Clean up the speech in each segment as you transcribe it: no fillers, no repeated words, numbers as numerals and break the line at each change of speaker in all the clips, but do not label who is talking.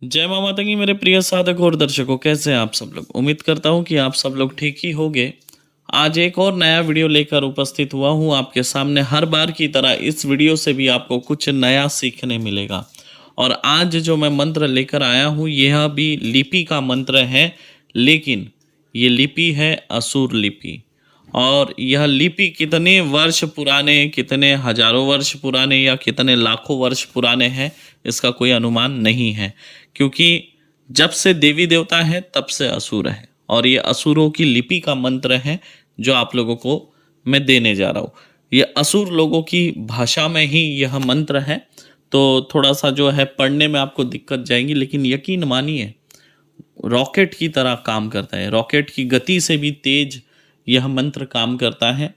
जय माँ माता की मेरे प्रिय साधक और दर्शकों, कैसे हैं आप सब लोग। उम्मीद करता हूँ कि आप सब लोग ठीक ही होंगे। आज एक और नया वीडियो लेकर उपस्थित हुआ हूँ आपके सामने। हर बार की तरह इस वीडियो से भी आपको कुछ नया सीखने मिलेगा। और आज जो मैं मंत्र लेकर आया हूँ यह भी लिपि का मंत्र है, लेकिन ये लिपि है असुर लिपि। और यह लिपि कितने वर्ष पुराने, कितने हजारों वर्ष पुराने या कितने लाखों वर्ष पुराने हैं, इसका कोई अनुमान नहीं है। क्योंकि जब से देवी देवता है तब से असुर है, और ये असुरों की लिपि का मंत्र है जो आप लोगों को मैं देने जा रहा हूँ। ये असुर लोगों की भाषा में ही यह मंत्र है, तो थोड़ा सा जो है पढ़ने में आपको दिक्कत जाएगी, लेकिन यकीन मानिए रॉकेट की तरह काम करता है। रॉकेट की गति से भी तेज यह मंत्र काम करता है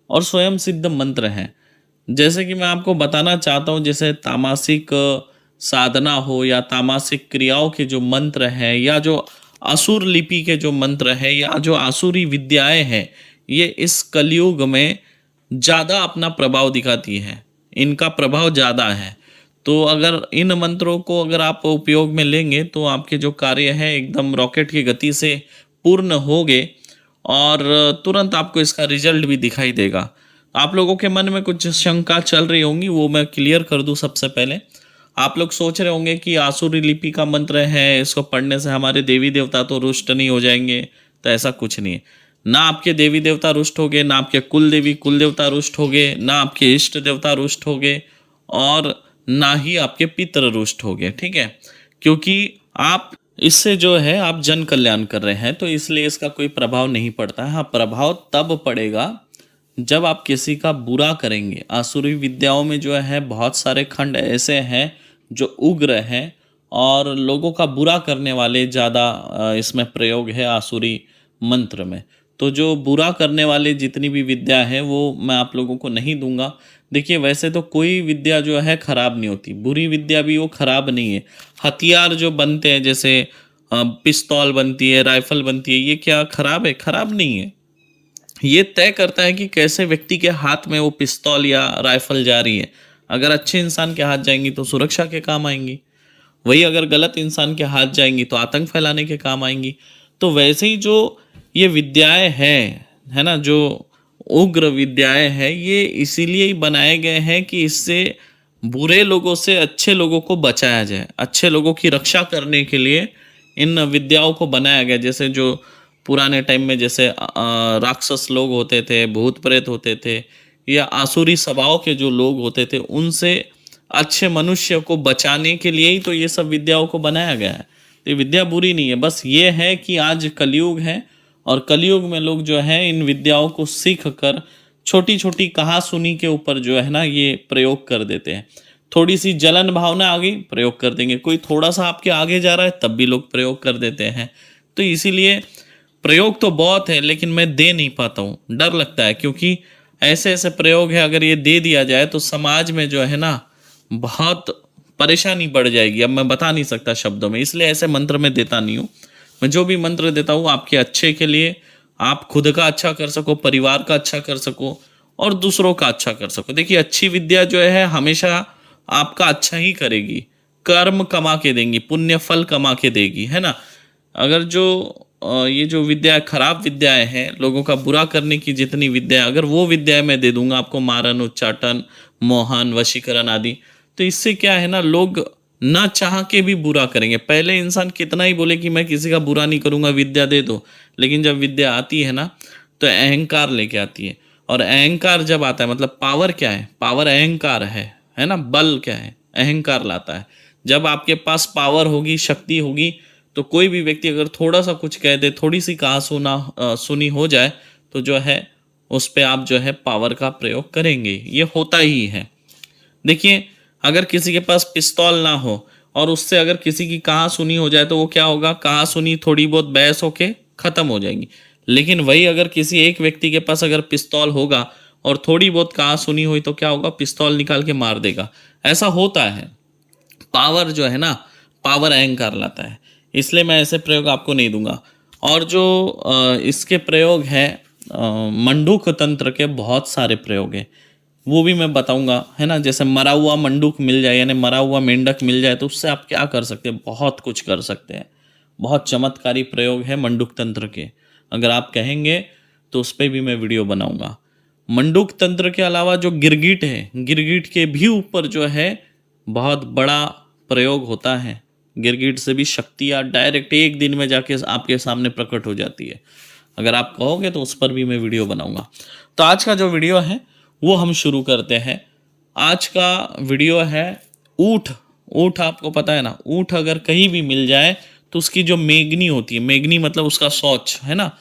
और स्वयं सिद्ध मंत्र है। जैसे कि मैं आपको बताना चाहता हूँ, जैसे तामसिक साधना हो या तामसिक क्रियाओं के जो मंत्र हैं, या जो असुर लिपि के जो मंत्र हैं, या जो आसुरी विद्याएं हैं, ये इस कलयुग में ज़्यादा अपना प्रभाव दिखाती हैं। इनका प्रभाव ज़्यादा है। तो अगर इन मंत्रों को अगर आप उपयोग में लेंगे तो आपके जो कार्य है एकदम रॉकेट की गति से पूर्ण होंगे, और तुरंत आपको इसका रिजल्ट भी दिखाई देगा। आप लोगों के मन में कुछ शंका चल रही होंगी, वो मैं क्लियर कर दूं। सबसे पहले आप लोग सोच रहे होंगे कि आसुरी लिपि का मंत्र है, इसको पढ़ने से हमारे देवी देवता तो रुष्ट नहीं हो जाएंगे। तो ऐसा कुछ नहीं है। ना आपके देवी देवता रुष्ट होगे, ना आपके कुल देवी कुल देवता रुष्ट होगे, ना आपके इष्ट देवता रुष्ट होगे, और ना ही आपके पितृ रुष्ट होगे। ठीक है, क्योंकि आप इससे जो है आप जन कल्याण कर रहे हैं, तो इसलिए इसका कोई प्रभाव नहीं पड़ता है। हाँ, प्रभाव तब पड़ेगा जब आप किसी का बुरा करेंगे। आसुरी विद्याओं में जो है बहुत सारे खंड ऐसे हैं जो उग्र हैं, और लोगों का बुरा करने वाले ज़्यादा इसमें प्रयोग है आसुरी मंत्र में। तो जो बुरा करने वाले जितनी भी विद्या है वो मैं आप लोगों को नहीं दूंगा। देखिए, वैसे तो कोई विद्या जो है खराब नहीं होती, बुरी विद्या भी वो खराब नहीं है। हथियार जो बनते हैं, जैसे पिस्तौल बनती है, राइफल बनती है, ये क्या खराब है? खराब नहीं है। ये तय करता है कि कैसे व्यक्ति के हाथ में वो पिस्तौल या राइफल जा रही है। अगर अच्छे इंसान के हाथ जाएंगी तो सुरक्षा के काम आएंगी, वही अगर गलत इंसान के हाथ जाएंगी तो आतंक फैलाने के काम आएंगी। तो वैसे ही जो ये विद्याएं हैं, है ना, जो उग्र विद्याएं हैं, ये इसीलिए ही बनाए गए हैं कि इससे बुरे लोगों से अच्छे लोगों को बचाया जाए। अच्छे लोगों की रक्षा करने के लिए इन विद्याओं को बनाया गया। जैसे जो पुराने टाइम में जैसे राक्षस लोग होते थे, भूत प्रेत होते थे, या आसुरी स्वभाव के जो लोग होते थे, उनसे अच्छे मनुष्य को बचाने के लिए ही तो ये सब विद्याओं को बनाया गया है। तो ये विद्या बुरी नहीं है, बस ये है कि आज कलयुग है, और कलयुग में लोग जो है इन विद्याओं को सीख कर छोटी छोटी कहा सुनी के ऊपर जो है ना ये प्रयोग कर देते हैं। थोड़ी सी जलन भावना आ गई, प्रयोग कर देंगे। कोई थोड़ा सा आपके आगे जा रहा है तब भी लोग प्रयोग कर देते हैं। तो इसीलिए प्रयोग तो बहुत है, लेकिन मैं दे नहीं पाता हूँ, डर लगता है। क्योंकि ऐसे ऐसे प्रयोग है, अगर ये दे दिया जाए तो समाज में जो है ना बहुत परेशानी बढ़ जाएगी। अब मैं बता नहीं सकता शब्दों में, इसलिए ऐसे मंत्र मैं देता नहीं हूँ। मैं जो भी मंत्र देता हूँ आपके अच्छे के लिए, आप खुद का अच्छा कर सको, परिवार का अच्छा कर सको, और दूसरों का अच्छा कर सको। देखिए, अच्छी विद्या जो है हमेशा आपका अच्छा ही करेगी, कर्म कमा के देंगी, पुण्य फल कमा के देगी, है ना। अगर जो ये जो विद्या खराब विद्याएं हैं, लोगों का बुरा करने की जितनी विद्या, अगर वो विद्याएं मैं दे दूंगा आपको, मारन, उच्चाटन, मोहन, वशीकरण आदि, तो इससे क्या है ना, लोग ना चाह के भी बुरा करेंगे। पहले इंसान कितना ही बोले कि मैं किसी का बुरा नहीं करूंगा, विद्या दे दो, लेकिन जब विद्या आती है ना तो अहंकार लेके आती है। और अहंकार जब आता है, मतलब पावर क्या है? पावर अहंकार है ना। बल क्या है? अहंकार लाता है। जब आपके पास पावर होगी, शक्ति होगी, तो कोई भी व्यक्ति अगर थोड़ा सा कुछ कह दे, थोड़ी सी कहा सुनी हो जाए, तो जो है उस पे आप जो है पावर का प्रयोग करेंगे। ये होता ही है। देखिए, अगर किसी के पास पिस्तौल ना हो और उससे अगर किसी की कहा सुनी हो जाए तो वो क्या होगा? कहा सुनी थोड़ी बहुत बहस होके खत्म हो जाएगी। लेकिन वही अगर किसी एक व्यक्ति के पास अगर पिस्तौल होगा और थोड़ी बहुत कहा सुनी हुई, तो क्या होगा? पिस्तौल निकाल के मार देगा। ऐसा होता है। पावर जो है ना, पावर अहंकार लाता है। इसलिए मैं ऐसे प्रयोग आपको नहीं दूंगा। और जो इसके प्रयोग हैं, मंडूक तंत्र के बहुत सारे प्रयोग हैं। वो भी मैं बताऊंगा, है ना। जैसे मरा हुआ मंडूक मिल जाए, यानी मरा हुआ मेंढक मिल जाए, तो उससे आप क्या कर सकते हैं, बहुत कुछ कर सकते हैं। बहुत चमत्कारी प्रयोग है मंडूक तंत्र के। अगर आप कहेंगे तो उस पर भी मैं वीडियो बनाऊंगा। मंडूक तंत्र के अलावा जो गिरगिट है, गिरगिट के भी ऊपर जो है बहुत बड़ा प्रयोग होता है। गिरगिट से भी शक्तियाँ डायरेक्ट एक दिन में जाके आपके सामने प्रकट हो जाती है। अगर आप कहोगे तो उस पर भी मैं वीडियो बनाऊंगा। तो आज का जो वीडियो है वो हम शुरू करते हैं। आज का वीडियो है ऊँट। ऊँट आपको पता है ना, ऊँट अगर कहीं भी मिल जाए तो उसकी जो मेगनी होती है, मेगनी मतलब उसका शौच, है ना,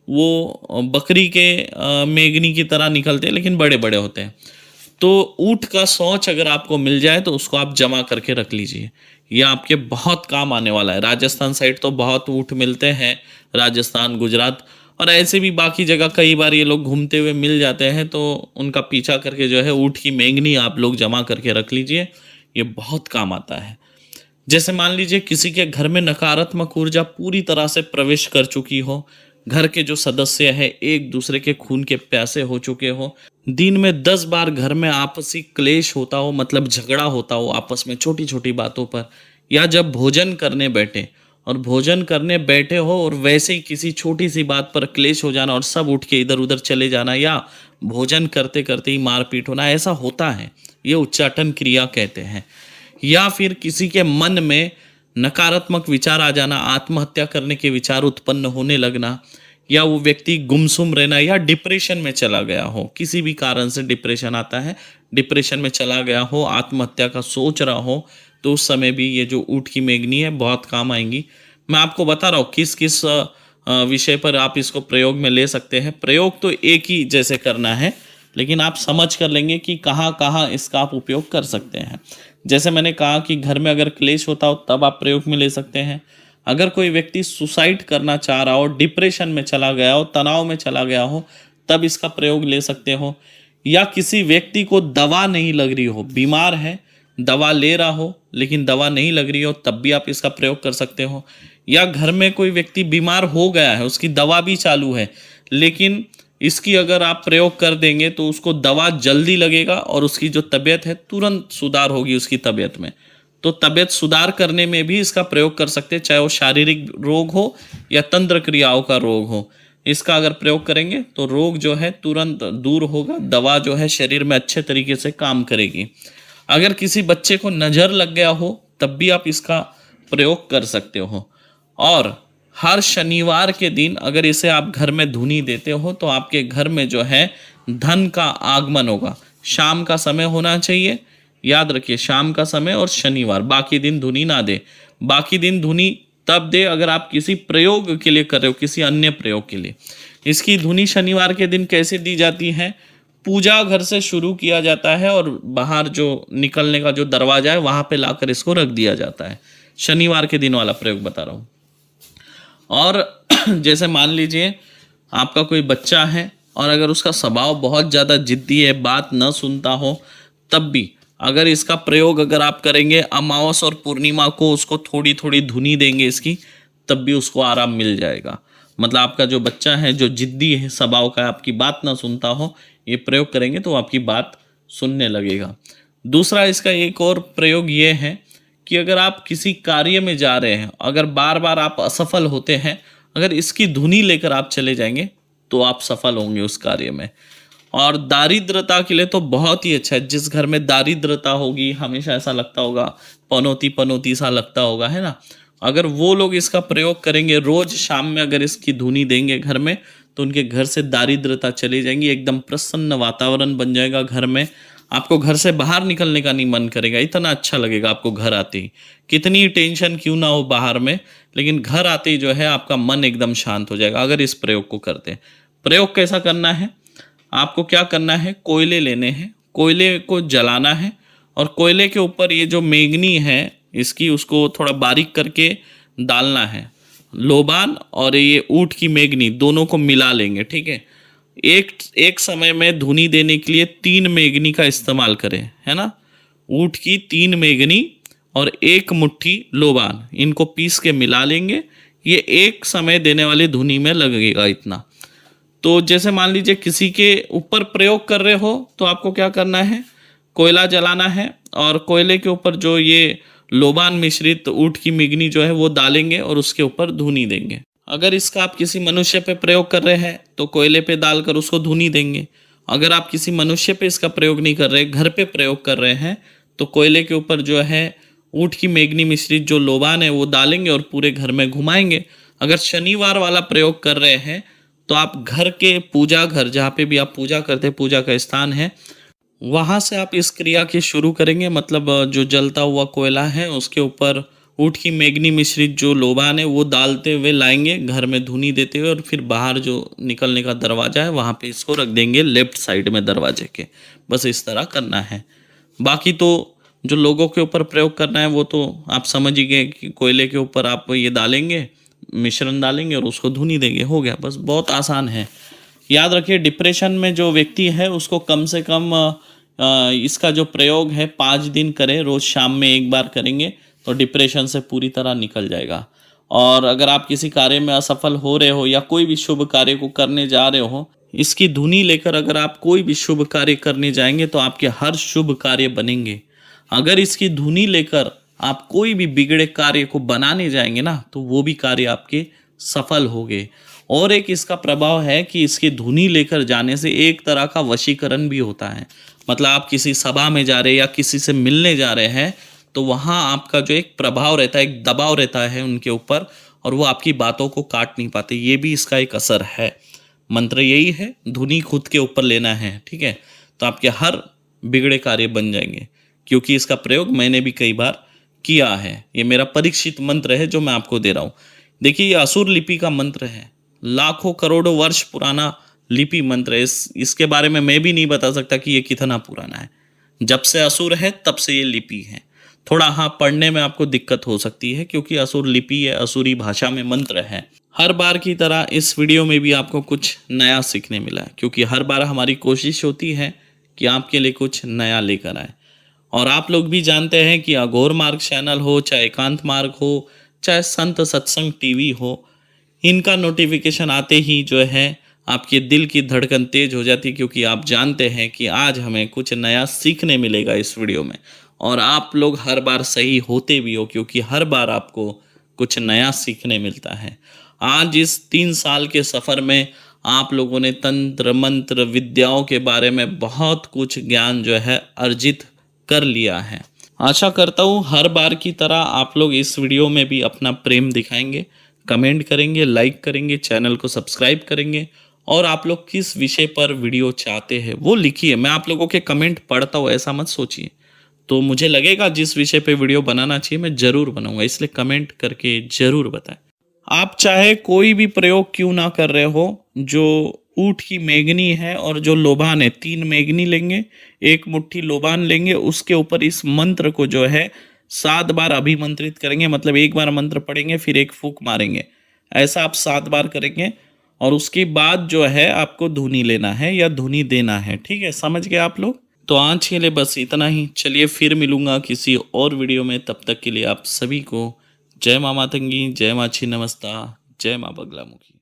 वो बकरी के मेगनी की तरह निकलते हैं, लेकिन बड़े बड़े होते हैं। तो ऊँट का शौच अगर आपको मिल जाए तो उसको आप जमा करके रख लीजिए, यह आपके बहुत काम आने वाला है। राजस्थान साइड तो बहुत ऊँट मिलते हैं, राजस्थान, गुजरात, और ऐसे भी बाकी जगह कई बार ये लोग घूमते हुए मिल जाते हैं। तो उनका पीछा करके जो है ऊँट की मेंगनी आप लोग जमा करके रख लीजिए, ये बहुत काम आता है। जैसे मान लीजिए किसी के घर में नकारात्मक ऊर्जा पूरी तरह से प्रवेश कर चुकी हो, घर के जो सदस्य हैं एक दूसरे के खून के प्यासे हो चुके हो, दिन में 10 बार घर में आपसी क्लेश होता हो, मतलब झगड़ा होता हो आपस में छोटी छोटी बातों पर, या जब भोजन करने बैठे और भोजन करने बैठे हो और वैसे ही किसी छोटी सी बात पर क्लेश हो जाना और सब उठ के इधर उधर चले जाना, या भोजन करते करते ही मारपीट होना, ऐसा होता है, ये उच्चाटन क्रिया कहते हैं। या फिर किसी के मन में नकारात्मक विचार आ जाना, आत्महत्या करने के विचार उत्पन्न होने लगना, या वो व्यक्ति गुमसुम रहना, या डिप्रेशन में चला गया हो, किसी भी कारण से डिप्रेशन आता है, डिप्रेशन में चला गया हो, आत्महत्या का सोच रहा हो, तो उस समय भी ये जो ऊँट की मेगनी है बहुत काम आएंगी। मैं आपको बता रहा हूँ किस किस विषय पर आप इसको प्रयोग में ले सकते हैं। प्रयोग तो एक ही जैसे करना है, लेकिन आप समझ कर लेंगे कि कहाँ कहाँ इसका आप उपयोग कर सकते हैं। जैसे मैंने कहा कि घर में अगर क्लेश होता हो तब आप प्रयोग में ले सकते हैं। अगर कोई व्यक्ति सुसाइड करना चाह रहा हो, डिप्रेशन में चला गया हो, तनाव में चला गया हो, तब इसका प्रयोग ले सकते हो। या किसी व्यक्ति को दवा नहीं लग रही हो, बीमार है, दवा ले रहा हो लेकिन दवा नहीं लग रही हो, तब भी आप इसका प्रयोग कर सकते हो। या घर में कोई व्यक्ति बीमार हो गया है, उसकी दवा भी चालू है, लेकिन इसकी अगर आप प्रयोग कर देंगे तो उसको दवा जल्दी लगेगा और उसकी जो तबीयत है तुरंत सुधार होगी उसकी तबीयत में। तो तबीयत सुधार करने में भी इसका प्रयोग कर सकते हैं, चाहे वो शारीरिक रोग हो या तंत्र क्रियाओं का रोग हो। इसका अगर प्रयोग करेंगे तो रोग जो है तुरंत दूर होगा, दवा जो है शरीर में अच्छे तरीके से काम करेगी। अगर किसी बच्चे को नज़र लग गया हो तब भी आप इसका प्रयोग कर सकते हो। और हर शनिवार के दिन अगर इसे आप घर में धुनी देते हो तो आपके घर में जो है धन का आगमन होगा। शाम का समय होना चाहिए, याद रखिए, शाम का समय और शनिवार, बाकी दिन धुनी ना दे। बाकी दिन धुनी तब दे अगर आप किसी प्रयोग के लिए कर रहे हो, किसी अन्य प्रयोग के लिए। इसकी धुनी शनिवार के दिन कैसे दी जाती है, पूजा घर से शुरू किया जाता है और बाहर जो निकलने का जो दरवाजा है वहाँ पे लाकर इसको रख दिया जाता है। शनिवार के दिन वाला प्रयोग बता रहा हूँ। और जैसे मान लीजिए आपका कोई बच्चा है और अगर उसका स्वभाव बहुत ज़्यादा जिद्दी है, बात न सुनता हो, तब भी अगर इसका प्रयोग अगर आप करेंगे, अमावस और पूर्णिमा को उसको थोड़ी थोड़ी धुनी देंगे इसकी, तब भी उसको आराम मिल जाएगा। मतलब आपका जो बच्चा है जो जिद्दी है स्वभाव का, आपकी बात ना सुनता हो, ये प्रयोग करेंगे तो आपकी बात सुनने लगेगा। दूसरा इसका एक और प्रयोग ये है कि अगर आप किसी कार्य में जा रहे हैं, अगर बार बार आप असफल होते हैं, अगर इसकी धुनी लेकर आप चले जाएंगे तो आप सफल होंगे उस कार्य में। और दारिद्रता के लिए तो बहुत ही अच्छा है। जिस घर में दारिद्रता होगी, हमेशा ऐसा लगता होगा, पनौती पनौती सा लगता होगा, है ना, अगर वो लोग इसका प्रयोग करेंगे, रोज शाम में अगर इसकी धुनी देंगे घर में, तो उनके घर से दारिद्रता चली जाएंगी, एकदम प्रसन्न वातावरण बन जाएगा घर में। आपको घर से बाहर निकलने का नहीं मन करेगा, इतना अच्छा लगेगा आपको घर आते ही। कितनी टेंशन क्यों ना हो बाहर में, लेकिन घर आते ही जो है आपका मन एकदम शांत हो जाएगा अगर इस प्रयोग को करते हैं। प्रयोग कैसा करना है, आपको क्या करना है, कोयले लेने हैं, कोयले को जलाना है और कोयले के ऊपर ये जो मेगनी है इसकी, उसको थोड़ा बारीक करके डालना है। लोबान और ये ऊँट की मेगनी दोनों को मिला लेंगे, ठीक है। एक समय में धुनी देने के लिए 3 मेगनी का इस्तेमाल करें, है ना। ऊँट की 3 मेगनी और 1 मुट्ठी लोबान, इनको पीस के मिला लेंगे। ये एक समय देने वाली धुनी में लगेगा इतना। तो जैसे मान लीजिए किसी के ऊपर प्रयोग कर रहे हो तो आपको क्या करना है, कोयला जलाना है और कोयले के ऊपर जो ये लोबान मिश्रित ऊँट की मिगनी जो है वो डालेंगे और उसके ऊपर धुनी देंगे। अगर इसका आप किसी मनुष्य पे प्रयोग कर रहे हैं तो कोयले पे डालकर उसको धुनी देंगे। अगर आप किसी मनुष्य पे इसका प्रयोग नहीं कर रहे, घर पे प्रयोग कर रहे हैं, तो कोयले के ऊपर जो है ऊँट की मेगनी मिश्रित जो लोबान है वो डालेंगे और पूरे घर में घुमाएंगे। अगर शनिवार वाला प्रयोग कर रहे हैं तो आप घर के पूजा घर, जहाँ पे भी आप पूजा करते हैं, पूजा का स्थान है, वहाँ से आप इस क्रिया की शुरू करेंगे। मतलब जो जलता हुआ कोयला है उसके ऊपर ऊँट की मेगनी मिश्रित जो लोबान है वो डालते हुए लाएंगे, घर में धुनी देते हुए, और फिर बाहर जो निकलने का दरवाज़ा है वहाँ पे इसको रख देंगे, लेफ्ट साइड में दरवाजे के। बस इस तरह करना है। बाकी तो जो लोगों के ऊपर प्रयोग करना है वो तो आप समझ ही गए कि कोयले के ऊपर आप ये डालेंगे, मिश्रण डालेंगे और उसको धुनी देंगे, हो गया। बस बहुत आसान है। याद रखिए, डिप्रेशन में जो व्यक्ति है उसको कम से कम इसका जो प्रयोग है 5 दिन करें, रोज़ शाम में 1 बार करेंगे तो डिप्रेशन से पूरी तरह निकल जाएगा। और अगर आप किसी कार्य में असफल हो रहे हो या कोई भी शुभ कार्य को करने जा रहे हो, इसकी धुनी लेकर अगर आप कोई भी शुभ कार्य करने जाएंगे तो आपके हर शुभ कार्य बनेंगे। अगर इसकी धुनी लेकर आप कोई भी बिगड़े कार्य को बनाने जाएंगे ना तो वो भी कार्य आपके सफल होंगे। और एक इसका प्रभाव है कि इसकी धुनी लेकर जाने से एक तरह का वशीकरण भी होता है। मतलब आप किसी सभा में जा रहे हैं या किसी से मिलने जा रहे हैं तो वहाँ आपका जो एक प्रभाव रहता है, एक दबाव रहता है उनके ऊपर, और वो आपकी बातों को काट नहीं पाते। ये भी इसका एक असर है। मंत्र यही है, धुनी खुद के ऊपर लेना है, ठीक है। तो आपके हर बिगड़े कार्य बन जाएंगे, क्योंकि इसका प्रयोग मैंने भी कई बार किया है। ये मेरा परीक्षित मंत्र है जो मैं आपको दे रहा हूँ। देखिए, ये असुर लिपि का मंत्र है, लाखों करोड़ों वर्ष पुराना लिपि मंत्र है। इसके बारे में मैं भी नहीं बता सकता कि ये कितना पुराना है। जब से असुर है तब से ये लिपि है। थोड़ा हाँ, पढ़ने में आपको दिक्कत हो सकती है क्योंकि असुर लिपि है, असुरी भाषा में मंत्र है। हर बार की तरह इस वीडियो में भी आपको कुछ नया सीखने मिला है, क्योंकि हर बार हमारी कोशिश होती है कि आपके लिए कुछ नया लेकर आए। और आप लोग भी जानते हैं कि अघोर मार्ग चैनल हो, चाहे एकांत मार्ग हो, चाहे संत सत्संग टीवी हो, इनका नोटिफिकेशन आते ही जो है आपके दिल की धड़कन तेज हो जाती है, क्योंकि आप जानते हैं कि आज हमें कुछ नया सीखने मिलेगा इस वीडियो में। और आप लोग हर बार सही होते भी हो, क्योंकि हर बार आपको कुछ नया सीखने मिलता है। आज इस 3 साल के सफ़र में आप लोगों ने तंत्र मंत्र विद्याओं के बारे में बहुत कुछ ज्ञान जो है अर्जित कर लिया है। आशा करता हूँ हर बार की तरह आप लोग इस वीडियो में भी अपना प्रेम दिखाएंगे, कमेंट करेंगे, लाइक करेंगे, चैनल को सब्सक्राइब करेंगे, और आप लोग किस विषय पर वीडियो चाहते हैं वो लिखिए। मैं आप लोगों के कमेंट पढ़ता हूँ, ऐसा मत सोचिए। तो मुझे लगेगा जिस विषय पे वीडियो बनाना चाहिए मैं ज़रूर बनाऊंगा, इसलिए कमेंट करके ज़रूर बताएं। आप चाहे कोई भी प्रयोग क्यों ना कर रहे हो, जो ऊँट की मेगनी है और जो लोबान है, 3 मेगनी लेंगे, 1 मुट्ठी लोबान लेंगे, उसके ऊपर इस मंत्र को जो है 7 बार अभिमंत्रित करेंगे। मतलब 1 बार मंत्र पढ़ेंगे फिर 1 फूंक मारेंगे, ऐसा आप 7 बार करेंगे। और उसके बाद जो है आपको धुनी लेना है या धुनी देना है, ठीक है। समझ गए आप लोग? तो आज के लिए बस इतना ही। चलिए फिर मिलूंगा किसी और वीडियो में, तब तक के लिए आप सभी को जय माँ मातंगी, जय माँ छिन्नमस्ता, जय माँ बगलामुखी।